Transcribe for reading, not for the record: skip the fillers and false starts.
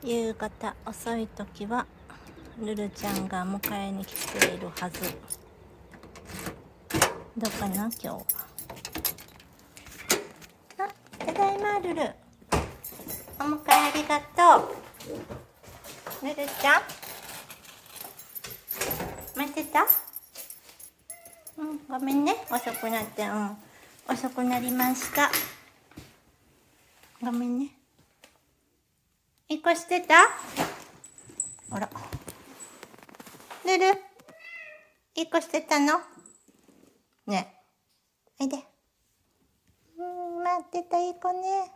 夕方遅い時はルルちゃんが迎えに来ているはず。どうかな今日は。あ、ただいまルル。お迎えありがとう。ルルちゃん待ってた？ごめんね、遅くなって。遅くなりました。ごめんね。引っ越してた？あら。ルル、引っ越してたの？ねえ。おいで。待ってたいい子ね。